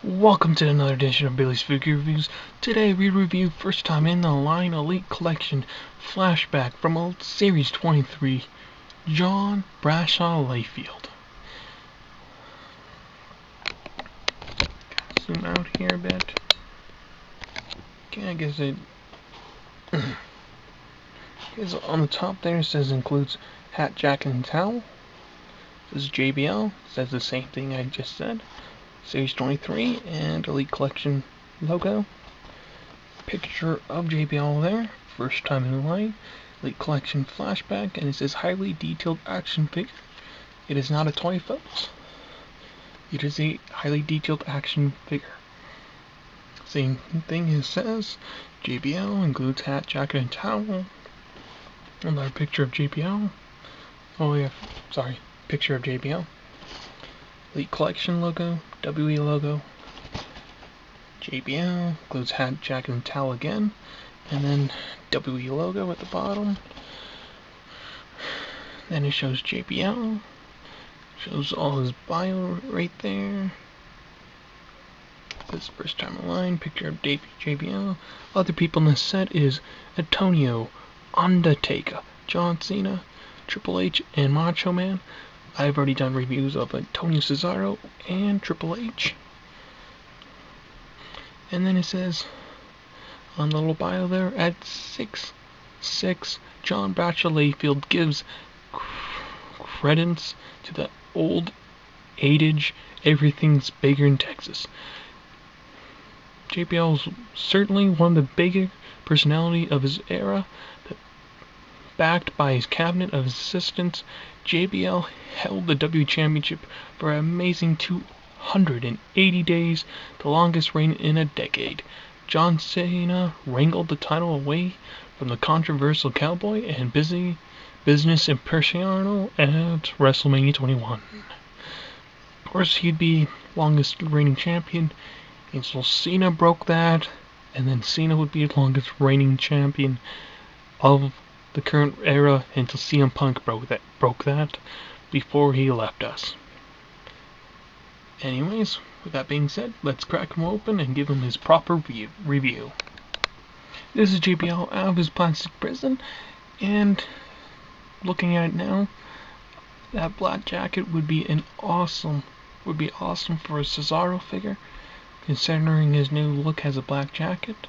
Welcome to another edition of Billy's Figure Reviews. Today we review First Time in the Line Elite Collection Flashback from Series 23, John Bradshaw Layfield. Zoom out here a bit. Okay, I guess on the top there it says includes hat, jacket, and towel. This is JBL. It says the same thing I just said. Series 23 and Elite Collection logo. Picture of JBL there. First time in the line. Elite Collection flashback, and it says highly detailed action figure. It is not a toy, folks. It is a highly detailed action figure. Same thing it says. JBL includes hat, jacket, and towel. Another picture of JBL. Oh yeah, sorry. Picture of JBL. Elite Collection logo, WWE logo, JBL, includes hat, jacket, and towel again, and then WWE logo at the bottom. Then it shows JBL, shows all his bio right there. This first time in line, picture of JBL. Other people in the set is Antonio, Undertaker, John Cena, Triple H, and Macho Man. I've already done reviews of Antonio Cesaro and Triple H. And then it says on the little bio there, at 6'6", John Bradshaw Layfield gives credence to the old adage, everything's bigger in Texas. JBL is certainly one of the bigger personality of his era. Backed by his cabinet of assistants, JBL held the W Championship for an amazing 280 days, the longest reign in a decade. John Cena wrangled the title away from the controversial cowboy and business impresario at WrestleMania 21. Of course, he'd be longest reigning champion until Cena broke that, and then Cena would be the longest reigning champion of the current era until CM Punk broke that before he left us. Anyways, with that being said, let's crack him open and give him his proper review. This is JBL out of his plastic prison, and looking at it now, that black jacket would be awesome for a Cesaro figure, considering his new look has a black jacket.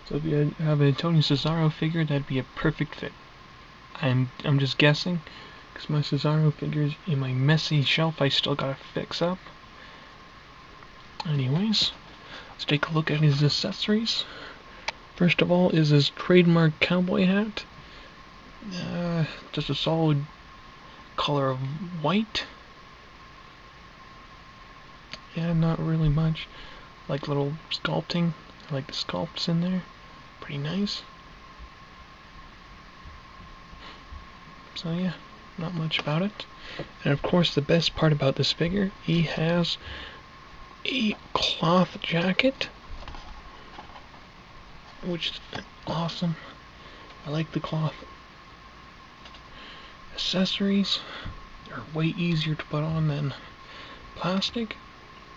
So if you have an Antonio Cesaro figure, that'd be a perfect fit. I'm just guessing, because my Cesaro figures in my messy shelf I still gotta fix up. Anyways, let's take a look at his accessories. First of all is his trademark cowboy hat. Just a solid color of white. Yeah, not really much. Like little sculpting. I like the sculpts in there. Pretty nice. So yeah, not much about it. And of course the best part about this figure, he has a cloth jacket, which is awesome. I like the cloth. Accessories are way easier to put on than plastic.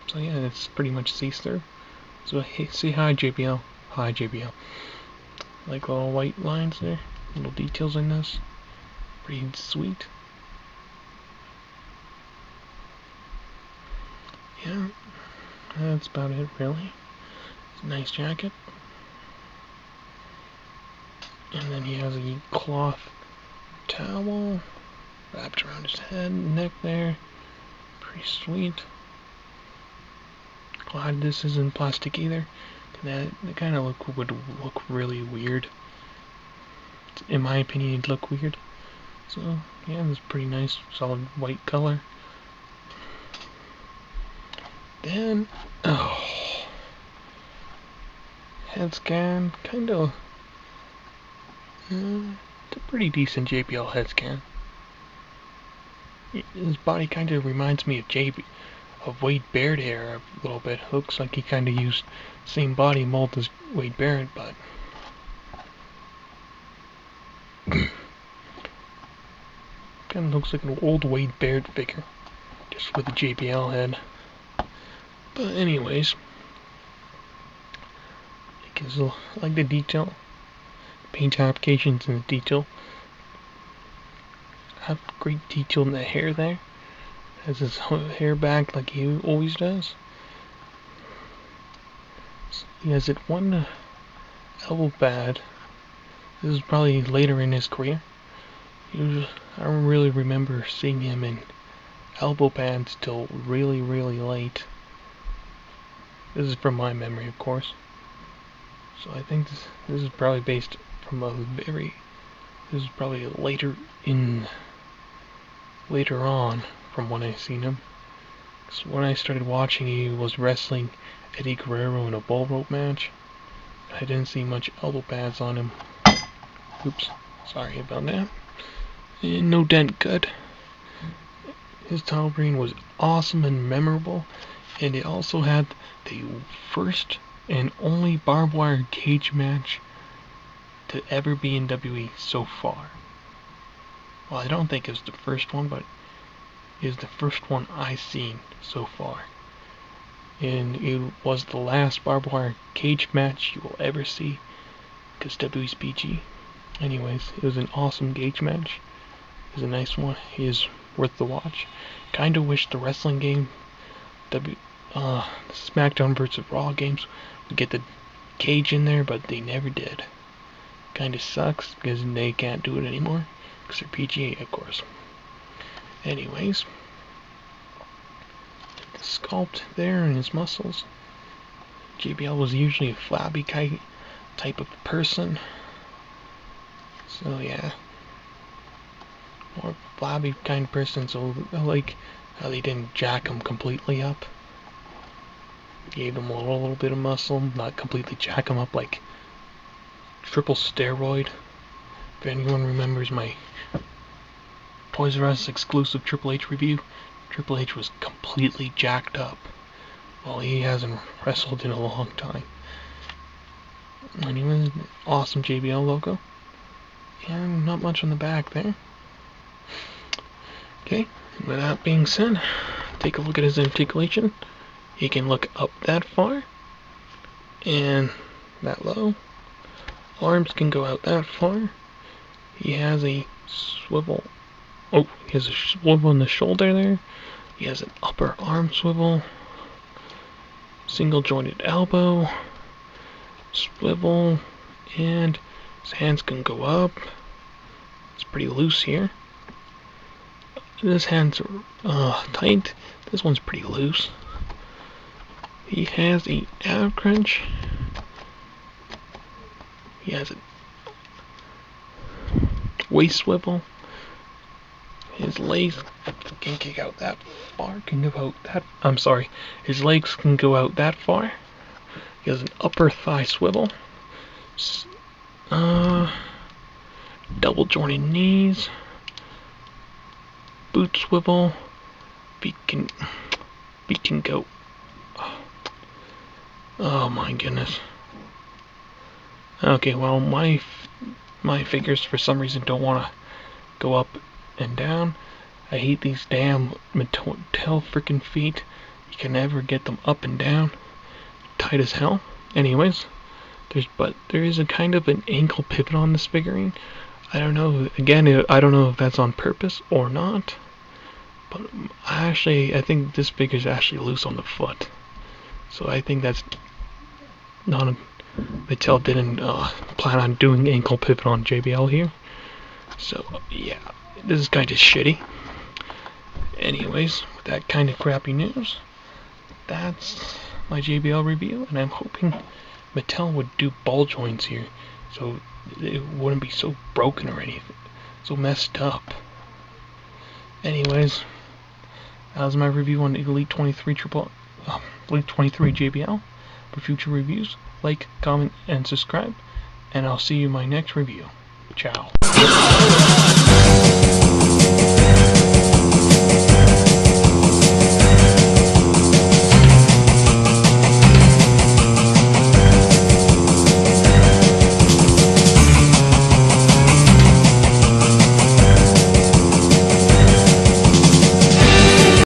So yeah, it's pretty much see-through. So hey, say hi JBL. Hi JBL. Like little white lines there, little details in this. Pretty sweet. Yeah, that's about it really. It's a nice jacket. And then he has a cloth towel wrapped around his head and neck there. Pretty sweet. Glad this isn't plastic either. That kind of would look really weird. In my opinion, it'd look weird. So yeah, it's pretty nice, solid white color. Then, head scan, kind of. It's a pretty decent JBL head scan. His body kind of reminds me of Wade Barrett hair a little bit. Looks like he kind of used the same body mold as Wade Barrett, but kind of looks like an old Wade Barrett figure, just with a JBL head. But anyways, I like the detail, paint applications and the detail. Have great detail in the hair there. Has his hair back like he always does. He has it one elbow pad. This is probably later in his career. I don't really remember seeing him in elbow pads till really late. This is from my memory, of course. So I think this is probably based from this is probably later on from when I seen him. So when I started watching, he was wrestling Eddie Guerrero in a bull rope match. I didn't see much elbow pads on him. Oops, sorry about that. And no dent good. His title reign was awesome and memorable, and it also had the first and only barbed wire cage match to ever be in WWE so far. Well, I don't think it was the first one, but it is the first one I've seen so far. And it was the last barbed wire cage match you will ever see, because WWE's PG. Anyways, it was an awesome cage match. It was a nice one. It is worth the watch. Kinda wish the wrestling game, the SmackDown vs. Raw games, would get the cage in there, but they never did. Kinda sucks, because they can't do it anymore, because they're PG, of course. Anyways, the sculpt there and his muscles. JBL was usually a flabby type of person. So yeah, more flabby kind of person, so I like how they didn't jack him completely up. Gave him a little bit of muscle, not completely jack him up like triple steroid. If anyone remembers my Toys R Us exclusive Triple H review, Triple H was completely jacked up. Well, he hasn't wrestled in a long time. Anyway, awesome JBL logo. And not much on the back there. Okay, with that being said, take a look at his articulation. He can look up that far and that low. Arms can go out that far. He has a swivel. Oh, he has a swivel on the shoulder there. He has an upper arm swivel. Single jointed elbow. Swivel. And his hands can go up. It's pretty loose here. This hand's tight. This one's pretty loose. He has a ab crunch. He has a waist swivel. His legs can kick out that far. I'm sorry. His legs can go out that far. He has an upper thigh swivel. Double jointed knees. Boot swivel. Feet can go. Oh my goodness. Okay, well my fingers for some reason don't want to go up and down. I hate these damn Mattel freaking feet. You can never get them up and down. Tight as hell. Anyways, there is a kind of an ankle pivot on this figurine. I don't know. Again, I don't know if that's on purpose or not. But I think this figure is actually loose on the foot. So I think that's not Mattel didn't plan on doing ankle pivot on JBL here. So yeah, this is kind of shitty. Anyways, with that kind of crappy news, that's my JBL review, and I'm hoping Mattel would do ball joints here, so it wouldn't be so broken or anything, so messed up. Anyways, that was my review on Elite 23 JBL. For future reviews, like, comment, and subscribe, and I'll see you in my next review. Ciao.